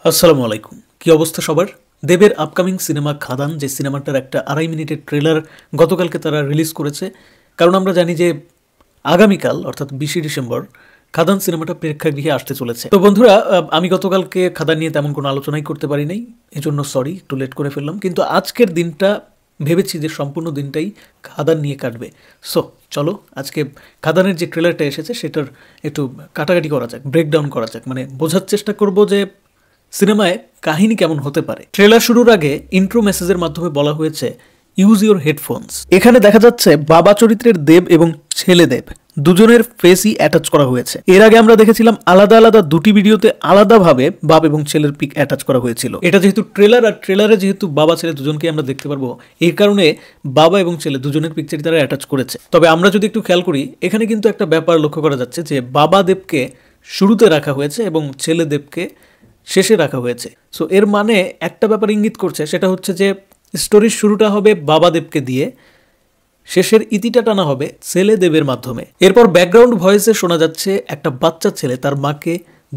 আসসালামু আলাইকুম। কি অবস্থা সবার? দেবের আপকামিং সিনেমা খাদান, যে সিনেমাটার একটা 2.5 মিনিটের ট্রেলার গতকালকে তারা রিলিজ করেছে। কারণ আমরা জানি যে আগামীকাল অর্থাৎ 20 ডিসেম্বর খাদান সিনেমাটা প্রেক্ষাগৃহে আসতে চলেছে। তো বন্ধুরা, আমি গতকালকে খাদান নিয়ে তেমন কোনো আলোচনাই করতে পারি নাই, এজন্য সরি, একটু লেট করে ফেললাম। কিন্তু আজকের দিনটা ভেবেছি যে সম্পূর্ণ দিনটাই খাদান নিয়ে কাটবে। সো চলো আজকে খাদানের যে ট্রেলারটা এসেছে সেটার একটু কাটাকাটি করা যাক, ব্রেকডাউন করা যাক, মানে বোঝার চেষ্টা করব যে সিনেমায় কাহিনী কেমন হতে পারে। ট্রেলার শুরুর আগে ইন্ট্রো মেসেজের মাধ্যমে বলা হয়েছে ইউজ ইউর হেডফোনস। এখানে দেখা যাচ্ছে বাবা চরিত্রের দেব এবং ছেলে দেব দুজনের ফেসই অ্যাটাচ করা হয়েছে। এর আগে আমরা দেখেছিলাম আলাদা আলাদা দুটি ভিডিওতে আলাদাভাবে বাপ এবং ছেলের পিক অ্যাটাচ করা হয়েছিল। এটা যেহেতু ট্রেলার, আর ট্রেলারে যেহেতু বাবা ছেলে দুজনকে আমরা দেখতে পারবো, এই কারণে বাবা এবং ছেলে দুজনের পিকচারই তারা অ্যাটাচ করেছে। তবে আমরা যদি একটু খেয়াল করি, এখানে কিন্তু একটা ব্যাপার লক্ষ্য করা যাচ্ছে যে বাবা দেবকে শুরুতে রাখা হয়েছে এবং ছেলে দেবকে শেষে রাখা হয়েছে। সো এর মানে একটা ব্যাপার ইঙ্গিত করছে, সেটা হচ্ছে যে স্টোরির শুরুটা হবে বাবা দেবকে দিয়ে, শেষের ইতিটা টানা হবে ছেলে দেবের মাধ্যমে। এরপর ব্যাকগ্রাউন্ড ভয়েসে শোনা যাচ্ছে একটা বাচ্চা ছেলে তার মাকে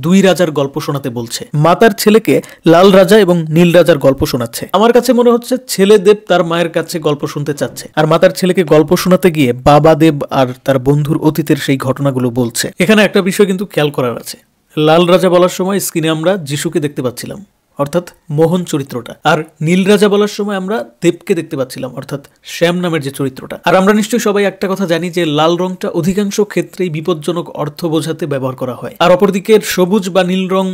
2 রাজার গল্প শোনাতে বলছে। মা তার ছেলেকে লাল রাজা এবং নীল রাজার গল্প শোনাচ্ছে। আমার কাছে মনে হচ্ছে ছেলে দেব তার মায়ের কাছে গল্প শুনতে চাচ্ছে, আর মা তার ছেলেকে গল্প শোনাতে গিয়ে বাবা দেব আর তার বন্ধুর অতীতের সেই ঘটনাগুলো বলছে। এখানে একটা বিষয় কিন্তু খেয়াল করার আছে, লাল রাজা বলার সময় স্ক্রিনে আমরা যিশুকে দেখতে পাচ্ছিলাম, অর্থাৎ মোহন চরিত্রটা, আর নীল রাজা বলার সময় আমরা দেবকে দেখতে পাচ্ছিলাম, অর্থাৎ শ্যাম নামের যে চরিত্রটা। আর আমরা নিশ্চয়ই সবাই একটা কথা জানি যে লাল রংটা অধিকাংশ ক্ষেত্রেই বিপজ্জনক অর্থ বোঝাতে ব্যবহার করা হয়, আর অপরদিকে সবুজ বা নীল রং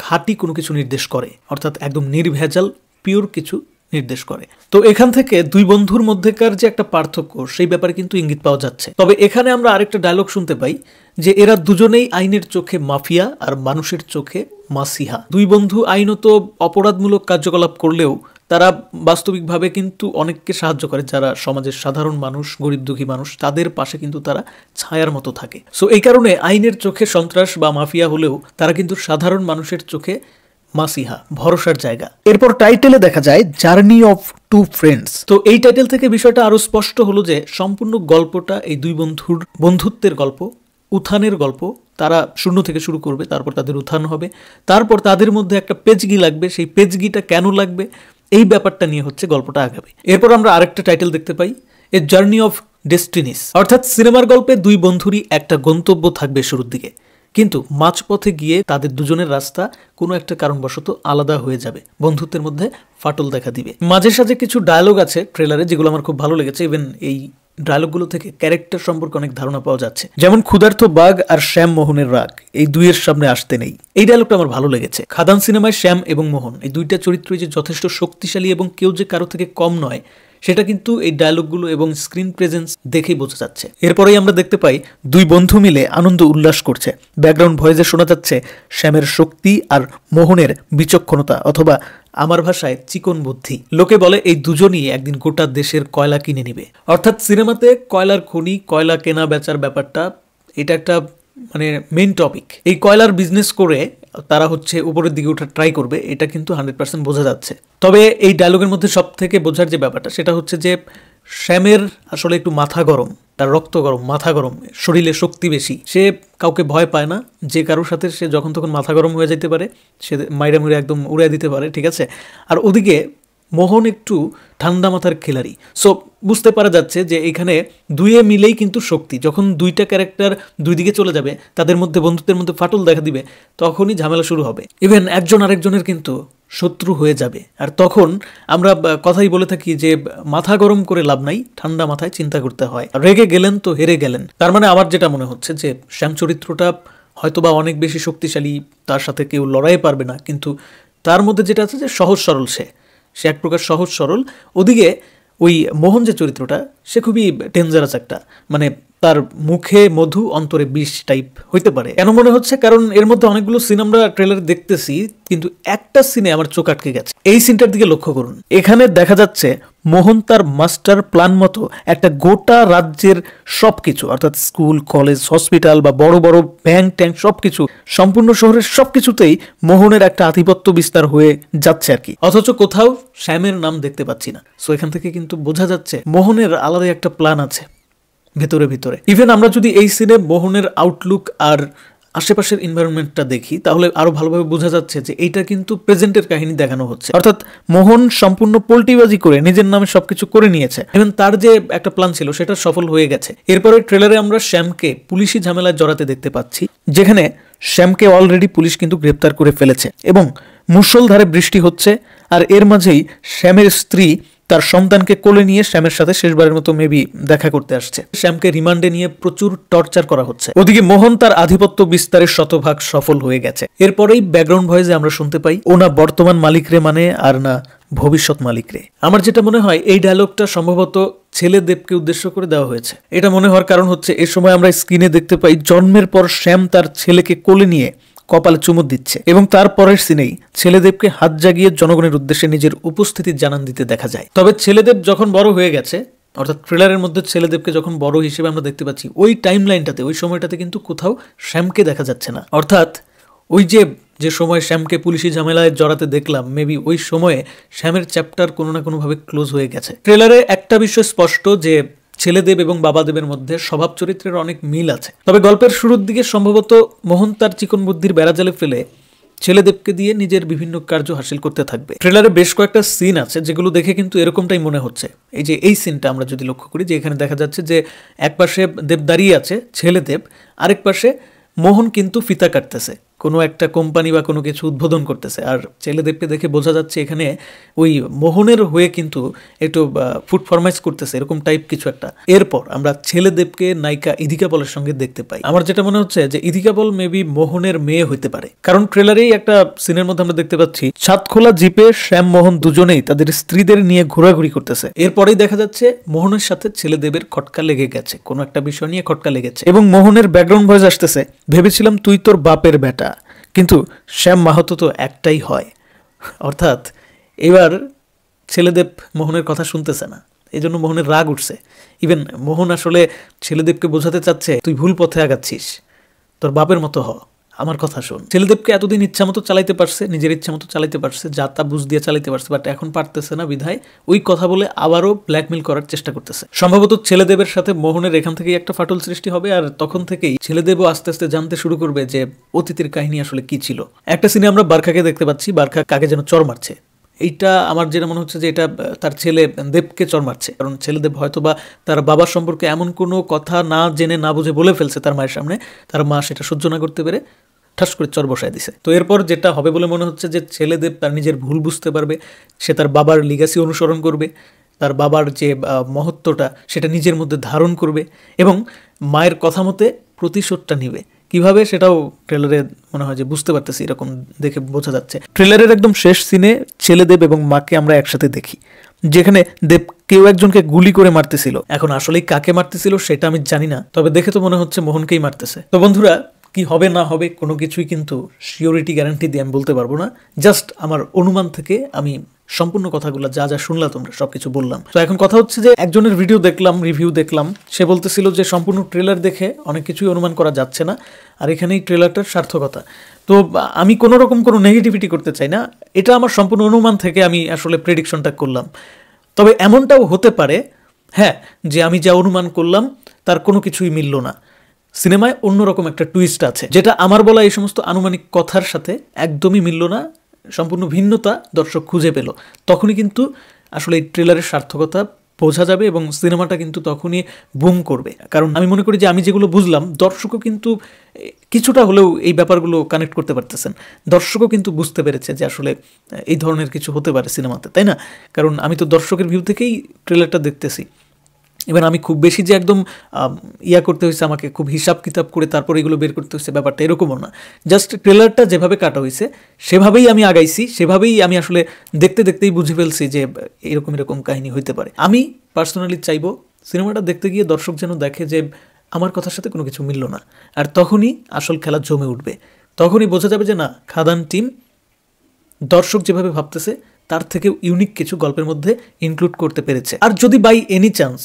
খাঁটি কোনো কিছু নির্দেশ করে, অর্থাৎ একদম নির্ভেজাল পিওর কিছু নির্দেশ করে। তো এখান থেকে দুই বন্ধুর মধ্যেকার যে একটা পার্থক্য, সেই ব্যাপারে কিন্তু ইঙ্গিত পাওয়া যাচ্ছে। তবে এখানে আমরা আরেকটা ডায়লগ শুনতে পাই যে এরা দুজনেই আইনের চোখে মাফিয়া আর মানুষের চোখে মাসিহা। দুই বন্ধু আইনত অপরাধমূলক কার্যকলাপ করলেও তারা বাস্তবিকভাবে কিন্তু অনেককে সাহায্য করে, যারা সমাজের সাধারণ মানুষ, গরিব দুঃখী মানুষ, তাদের পাশে কিন্তু তারা ছায়ার মতো থাকে। সো এই কারণে আইনের চোখে সন্ত্রাস বা মাফিয়া হলেও তারা কিন্তু সাধারণ মানুষের চোখে মাসিহা, ভরসার জায়গা। এরপর টাইটেলে দেখা যায় জার্নি অফ টু ফ্রেন্ডস। তো এই টাইটেল থেকে বিষয়টা আরো স্পষ্ট হলো যে সম্পূর্ণ গল্পটা এই দুই বন্ধুর বন্ধুত্বের গল্প, উত্থানের গল্প। তারা শূন্য থেকে শুরু করবে, তারপর তাদের উত্থান হবে, তারপর তাদের মধ্যে একটা পেজগি লাগবে। সেই পেজগিটা কেন লাগবে, এই ব্যাপারটা নিয়ে হচ্ছে গল্পটা আগাবে। এরপর আমরা আরেকটা টাইটেল দেখতে পাই, এ জার্নি অফ ডেস্টিনিস, অর্থাৎ সিনেমার গল্পে দুই বন্ধুরই একটা গন্তব্য থাকবে শুরুর দিকে, কিন্তু মাঝপথে গিয়ে তাদের দুজনের রাস্তা কোনো একটা কারণবশত আলাদা হয়ে যাবে, বন্ধুত্বের মধ্যে ফাটল দেখা দিবে। মাঝে সাঝে কিছু ডায়লগ আছে ট্রেলারে যেগুলো আমার খুব ভালো লেগেছে। ইভেন এই ডায়লগগুলো থেকে ক্যারেক্টার সম্পর্কে অনেক ধারণা পাওয়া যাচ্ছে, যেমন ক্ষুধার্ত বাঘ আর শ্যাম মোহনের রাগ এই দুইয়ের সামনে আসতে নেই। এই ডায়লগটা আমার ভালো লেগেছে। খাদান সিনেমায় শ্যাম এবং মোহন এই দুইটা চরিত্রই যে যথেষ্ট শক্তিশালী এবং কেউ যে কারো থেকে কম নয়, সেটা কিন্তু এই ডায়লগগুলো এবং স্ক্রিন প্রেজেন্স দেখেই বোঝা যাচ্ছে। এরপরেই আমরা দেখতে পাই দুই বন্ধু মিলে আনন্দ উল্লাস করছে। ব্যাকগ্রাউন্ড ভয়েসে শোনা যাচ্ছে শ্যামের শক্তি আর মোহনের বিচক্ষণতা, অথবা আমার ভাষায় চিকন বুদ্ধি। লোকে বলে এই দুজনই একদিন গোটা দেশের কয়লা কিনে নিবে। অর্থাৎ সিনেমাতে কয়লার খনি, কয়লা কেনা বেচার ব্যাপারটা, এটা একটা মানে মেইন টপিক। এই কয়লার বিজনেস করে তারা হচ্ছে উপরের দিকে ওঠা ট্রাই করবে, এটা কিন্তু 100% বোঝা যাচ্ছে। তবে এই ডায়লগের মধ্যে সব থেকে বোঝার যে ব্যাপারটা, সেটা হচ্ছে যে শ্যামের আসলে একটু মাথা গরম, তার রক্ত গরম, মাথা গরম, শরীরে শক্তি বেশি, সে কাউকে ভয় পায় না। যে কারোর সাথে সে যখন তখন মাথা গরম হয়ে যেতে পারে, সে মাইরা মুড়ে একদম উড়াই দিতে পারে, ঠিক আছে। আর ওদিকে মোহন একটু ঠান্ডা মাথার খেলারি। সো বুঝতে পারা যাচ্ছে যে এখানে দুইয়ে মিলেই কিন্তু শক্তি। যখন দুইটা ক্যারেক্টার দুই দিকে চলে যাবে, তাদের মধ্যে বন্ধুত্বের মধ্যে ফাটল দেখা দিবে, তখনই ঝামেলা শুরু হবে। ইভেন একজন আরেকজনের কিন্তু শত্রু হয়ে যাবে। আর তখন আমরা কথাই বলে থাকি যে মাথা গরম করে লাভ নাই, ঠান্ডা মাথায় চিন্তা করতে হয়। রেগে গেলেন তো হেরে গেলেন। তার মানে আমার যেটা মনে হচ্ছে যে শ্যাম চরিত্রটা হয়তোবা অনেক বেশি শক্তিশালী, তার সাথে কেউ লড়াই পারবে না, কিন্তু তার মধ্যে যেটা আছে যে সহজ সরল, সে এক প্রকার সহজ সরল। ওদিকে ওই মোহন যে চরিত্রটা, সে খুবই ডেঞ্জারাস একটা, মানে তার মুখে মধু অন্তরে বিষ টাইপ হইতে পারে। কেন মনে হচ্ছে, কারণ এর মধ্যে অনেকগুলো সিন আমরা ট্রেলারে দেখতেছি, কিন্তু একটা সিনে আমার চোখ আটকে গেছে। এই সিনটার দিকে লক্ষ্য করুন। এখানে দেখা যাচ্ছে মোহন তার মাস্টার প্ল্যান মতো একটা গোটা রাজ্যের সবকিছু, অর্থাৎ স্কুল, কলেজ, হসপিটাল বা বড় বড় ব্যাংক ট্যাঙ্ক, সবকিছু, সম্পূর্ণ শহরের সবকিছুতেই মোহনের একটা আধিপত্য বিস্তার হয়ে যাচ্ছে আর কি। অথচ কোথাও শ্যামের নাম দেখতে পাচ্ছি না। সো এখান থেকে কিন্তু বোঝা যাচ্ছে মোহনের আলাদা একটা প্ল্যান আছে ভেতরে ভিতরে। ইভেন আমরা যদি এই সিনে মোহনের আউটলুক আর আশেপাশের এনভায়রনমেন্টটা দেখি তাহলে আরো ভালোভাবে বোঝা যাচ্ছে যে এইটা কিন্তু প্রেজেন্টের কাহিনী দেখানো হচ্ছে। অর্থাৎ মোহন সম্পূর্ণ পোল্টিবাজি করে নিজের নামে সবকিছু করে নিয়েছে এবং তার যে একটা প্ল্যান ছিল সেটা সফল হয়ে গেছে। এরপরে ট্রেলারে আমরা শ্যামকে পুলিশি ঝামেলায় জড়াতে দেখতে পাচ্ছি, যেখানে শ্যামকে অলরেডি পুলিশ কিন্তু গ্রেপ্তার করে ফেলেছে এবং মুষলধারে বৃষ্টি হচ্ছে। আর এর মাঝেই শ্যামের স্ত্রী তার সন্তানকে কোলে নিয়ে শ্যামের সাথে শেষবারের মতো মেবি দেখা করতে আসছে। শ্যামকে রিমান্ডে নিয়ে প্রচুর টর্চার করা হচ্ছে। ওদিকে মোহন তার আধিপত্য বিস্তারের শতভাগ সফল হয়ে গেছে। এরপরেই ব্যাকগ্রাউন্ড ভয়েসে আমরা শুনতে পাই, ও না বর্তমান মালিক রে মানে আর না ভবিষ্যৎ মালিক রে। আমার যেটা মনে হয় এই ডায়লগটা সম্ভবত ছেলে দেবকে উদ্দেশ্য করে দেওয়া হয়েছে। এটা মনে হওয়ার কারণ হচ্ছে এ সময় আমরা স্ক্রিনে দেখতে পাই জন্মের পর শ্যাম তার ছেলেকে কোলে নিয়ে কপালে চুমুক দিচ্ছে এবং তারপরের সিনেই ছেলেদেবকে হাত জাগিয়ে জনগণের উদ্দেশ্যে নিজের উপস্থিতির জানান দিতে দেখা যায়। তবে ছেলেদেব যখন বড় হয়ে গেছে, অর্থাৎ ট্রেলারের মধ্যে ছেলেদেবকে যখন বড় হিসেবে আমরা দেখতে পাচ্ছি, ওই টাইম লাইনটাতে ওই সময়টাতে কিন্তু কোথাও শ্যামকে দেখা যাচ্ছে না। অর্থাৎ ওই যে সময় শ্যামকে পুলিশি ঝামেলায় জড়াতে দেখলাম, মেবি ওই সময়ে শ্যামের চ্যাপ্টার কোনো না কোনোভাবে ক্লোজ হয়ে গেছে। ট্রেলারে একটা বিষয় স্পষ্ট যে ছেলেদেব এবং বাবাদেবের মধ্যে স্বভাব চরিত্রের অনেক মিল আছে। তবে গল্পের শুরুর দিকে সম্ভবত মোহন তার চিকন বুদ্ধির বেড়াজালে ফেলে ছেলেদেবকে দিয়ে নিজের বিভিন্ন কার্য হাসিল করতে থাকবে। ট্রেলারে বেশ কয়েকটা সিন আছে যেগুলো দেখে কিন্তু এরকমটাই মনে হচ্ছে। এই সিনটা আমরা যদি লক্ষ্য করি, যে এখানে দেখা যাচ্ছে যে এক পাশে দেব দাঁড়িয়ে আছে ছেলেদেব, আরেক পাশে মোহন কিন্তু ফিতা কাটতেছে, কোনো একটা কোম্পানি বা কোনো কিছু উদ্বোধন করতেছে। আর ছেলেদেবকে দেখে বোঝা যাচ্ছে এখানে ওই মোহনের হয়ে কিন্তু একটু ফুড ফরমাইজ করতেছে, এরকম টাইপ কিছু একটা। এরপর আমরা ছেলেদেবকে নায়িকা ইদিকা পলের সঙ্গে দেখতে পাই। আমার যেটা মনে হচ্ছে যে ইদিকা পল মেবি মোহনের মেয়ে হইতে পারে, কারণ ট্রেলারেই একটা সিনের মধ্যে আমরা দেখতে পাচ্ছি ছাদখোলা জিপে শ্যাম মোহন দুজনেই তাদের স্ত্রীদের নিয়ে ঘোরাঘুরি করতেছে। এরপরেই দেখা যাচ্ছে মোহনের সাথে ছেলেদেবের খটকা লেগে গেছে, কোনো একটা বিষয় নিয়ে খটকা লেগেছে এবং মোহনের ব্যাকগ্রাউন্ড ভয়েস আসতেছে, ভেবেছিলাম তুই তোর বাপের বেটা, কিন্তু শ্যাম মাহাতো তো একটাই হয়। অর্থাৎ এবার ছেলেদেব মোহনের কথা শুনতেছে না, এই জন্য মোহনের রাগ উঠছে। ইভেন মোহন আসলে ছেলেদেবকে বোঝাতে চাচ্ছে তুই ভুল পথে আগাচ্ছিস, তোর বাপের মতো হ, আমার কথা শোন। ছেলেদেবকে এতদিন ইচ্ছা মতো চালাইতে পারছে, নিজের ইচ্ছা মতো চালাইতে পারছে, যা তা বুঝ দিয়ে চালাইতে পারছে, বাট এখন পারতেছে না বিধায় ওই কথা বলে আবারও ব্ল্যাকমেল করার চেষ্টা করতেছে। সম্ভবত ছেলেদেবের সাথে মোহনের এখান থেকেই একটা ফাটল সৃষ্টি হবে, আর তখন থেকেই ছেলেদেবও আস্তে আস্তে জানতে শুরু করবে যে অতীতের কাহিনী আসলে কি ছিল। একটা সিনে আমরা বারখাকে দেখতে পাচ্ছি, বারখা কাকে যেন চর মারছে। এইটা আমার যেটা মনে হচ্ছে যে এটা তার ছেলে দেবকে চর মারছে, কারণ ছেলেদেব হয়তো বা তার বাবার সম্পর্কে এমন কোনো কথা না জেনে না বুঝে বলে ফেলছে তার মায়ের সামনে, তার মা সেটা সহ্য না করতে পেরে ঠাস করে চর বসায় দিছে। তো এরপর যেটা হবে বলে মনে হচ্ছে যে ছেলেদেব তার নিজের ভুল বুঝতে পারবে, সে তার বাবার লিগাসি অনুসরণ করবে, তার বাবার যে মহত্বটা সেটা নিজের মধ্যে ধারণ করবে এবং মায়ের কথা মতে প্রতিশোধটা নিবে। কিভাবে সেটাও ট্রেলারে মনে হয় যে বুঝতে পারতেছি, এরকম দেখে বোঝা যাচ্ছে। ট্রেলারের একদম শেষ সিনে ছেলেদেব এবং মাকে আমরা একসাথে দেখি, যেখানে দেব কেউ একজনকে গুলি করে মারতেছিল। এখন আসলেই কাকে মারতেছিল সেটা আমি জানি না, তবে দেখে তো মনে হচ্ছে মোহনকেই মারতেছে। তো বন্ধুরা, কি হবে না হবে কোনো কিছুই কিন্তু সিওরিটি গ্যারান্টি দিয়ে আমি বলতে পারবো না, জাস্ট আমার অনুমান থেকে আমি সম্পূর্ণ কথাগুলো যা যা শুনলা তোমরা সবকিছু বললাম। তো এখন কথা হচ্ছে যে একজনের ভিডিও দেখলাম, রিভিউ দেখলাম, সে বলতেছিল যে সম্পূর্ণ ট্রেলার দেখে অনেক কিছুই অনুমান করা যাচ্ছে না, আর এখানেই ট্রেলারটার সার্থকতা। তো আমি কোনো রকম কোনো নেগেটিভিটি করতে চাই না, এটা আমার সম্পূর্ণ অনুমান থেকে আমি আসলে প্রেডিকশনটা করলাম। তবে এমনটাও হতে পারে, হ্যাঁ, যে আমি যা অনুমান করলাম তার কোনো কিছুই মিলল না, সিনেমায় অন্যরকম একটা টুইস্ট আছে যেটা আমার বলা এই সমস্ত আনুমানিক কথার সাথে একদমই মিলল না, সম্পূর্ণ ভিন্নতা দর্শক খুঁজে পেল। তখনই কিন্তু আসলে এই ট্রেলারের সার্থকতা বোঝা যাবে এবং সিনেমাটা কিন্তু তখনই বুম করবে। কারণ আমি মনে করি যে আমি যেগুলো বুঝলাম দর্শকও কিন্তু কিছুটা হলেও এই ব্যাপারগুলো কানেক্ট করতে পারতেছেন, দর্শকও কিন্তু বুঝতে পেরেছে যে আসলে এই ধরনের কিছু হতে পারে সিনেমাতে, তাই না? কারণ আমি তো দর্শকের ভিউ থেকেই ট্রেলারটা দেখতেছি। এবার আমি খুব বেশি যে একদম করতে হয়েছে, আমাকে খুব হিসাব কিতাব করে তারপর এগুলো বের করতে হয়েছে, ব্যাপারটা এরকমও না। জাস্ট ট্রেলারটা যেভাবে কাটা হয়েছে সেভাবেই আমি আগাইছি, সেভাবেই আমি আসলে দেখতে দেখতেই বুঝে ফেলছি যে এরকম কাহিনী হইতে পারে। আমি পার্সোনালি চাইবো সিনেমাটা দেখতে গিয়ে দর্শক যেন দেখে যে আমার কথার সাথে কোনো কিছু মিলল না, আর তখনই আসল খেলা জমে উঠবে, তখনই বোঝা যাবে যে না, খাদান টিম দর্শক যেভাবে ভাবতেছে তার থেকেও ইউনিক কিছু গল্পের মধ্যে ইনক্লুড করতে পেরেছে। আর যদি বাই এনি চান্স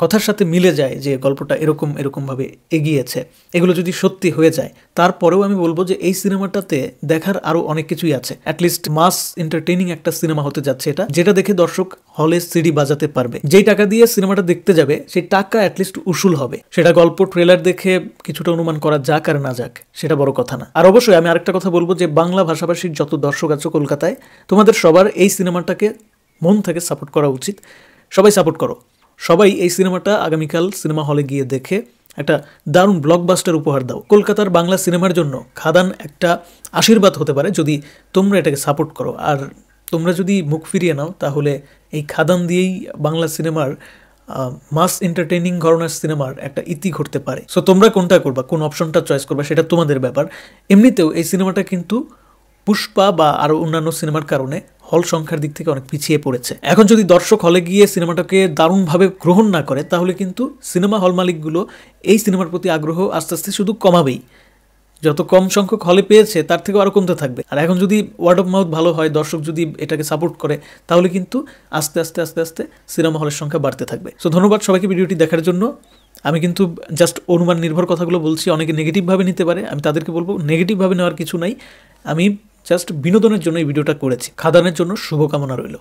কথার সাথে মিলে যায় যে গল্পটা এরকমভাবে এগিয়েছে, এগুলো যদি সত্যি হয়ে যায়, তারপরেও আমি বলবো যে এই সিনেমাটাতে দেখার আরও অনেক কিছুই আছে। অ্যাটলিস্ট মাস এন্টারটেইনিং একটা সিনেমা হতে যাচ্ছে এটা, যেটা দেখে দর্শক হলে সিডি বাজাতে পারবে। যেই টাকা দিয়ে সিনেমাটা দেখতে যাবে সেই টাকা অ্যাটলিস্ট উসুল হবে। সেটা গল্প ট্রেলার দেখে কিছুটা অনুমান করা যাক আর না যাক, সেটা বড় কথা না। আর অবশ্যই আমি আরেকটা কথা বলবো যে বাংলা ভাষাভাষীর যত দর্শক আছে কলকাতায়, তোমাদের সবার এই সিনেমাটাকে মন থেকে সাপোর্ট করা উচিত। সবাই সাপোর্ট করো, সবাই এই সিনেমাটা আগামীকাল সিনেমা হলে গিয়ে দেখে একটা দারুণ ব্লকবাস্টার উপহার দাও। কলকাতার বাংলা সিনেমার জন্য খাদান একটা আশীর্বাদ হতে পারে যদি তোমরা এটাকে সাপোর্ট করো। আর তোমরা যদি মুখ ফিরিয়ে নাও তাহলে এই খাদান দিয়েই বাংলা সিনেমার মাস এন্টারটেইনিং ঘরানার সিনেমার একটা ইতি ঘটতে পারে। সো তোমরা কোনটা করবা, কোন অপশনটা চয়েস করবা, সেটা তোমাদের ব্যাপার। এমনিতেও এই সিনেমাটা কিন্তু পুষ্পা বা আরও অন্যান্য সিনেমার কারণে হল সংখ্যার দিক থেকে অনেক পিছিয়ে পড়েছে। এখন যদি দর্শক হলে গিয়ে সিনেমাটাকে দারুণভাবে গ্রহণ না করে, তাহলে কিন্তু সিনেমা হল মালিকগুলো এই সিনেমার প্রতি আগ্রহ আস্তে আস্তে শুধু কমাবেই। যত কম সংখ্যক হলে পেয়েছে তার থেকেও আরও কমতে থাকবে। আর এখন যদি ওয়ার্ড অফ মাউথ ভালো হয়, দর্শক যদি এটাকে সাপোর্ট করে, তাহলে কিন্তু আস্তে আস্তে আস্তে আস্তে সিনেমা হলের সংখ্যা বাড়তে থাকবে। সো ধন্যবাদ সবাইকে ভিডিওটি দেখার জন্য। আমি কিন্তু জাস্ট অনুমান নির্ভর কথাগুলো বলছি, অনেকে নেগেটিভভাবে নিতে পারে, আমি তাদেরকে বলবো নেগেটিভভাবে নেওয়ার কিছু নাই। আমি জাস্ট বিনোদনের জন্য এই ভিডিওটা করেছি। খাদানের জন্য শুভকামনা রইল।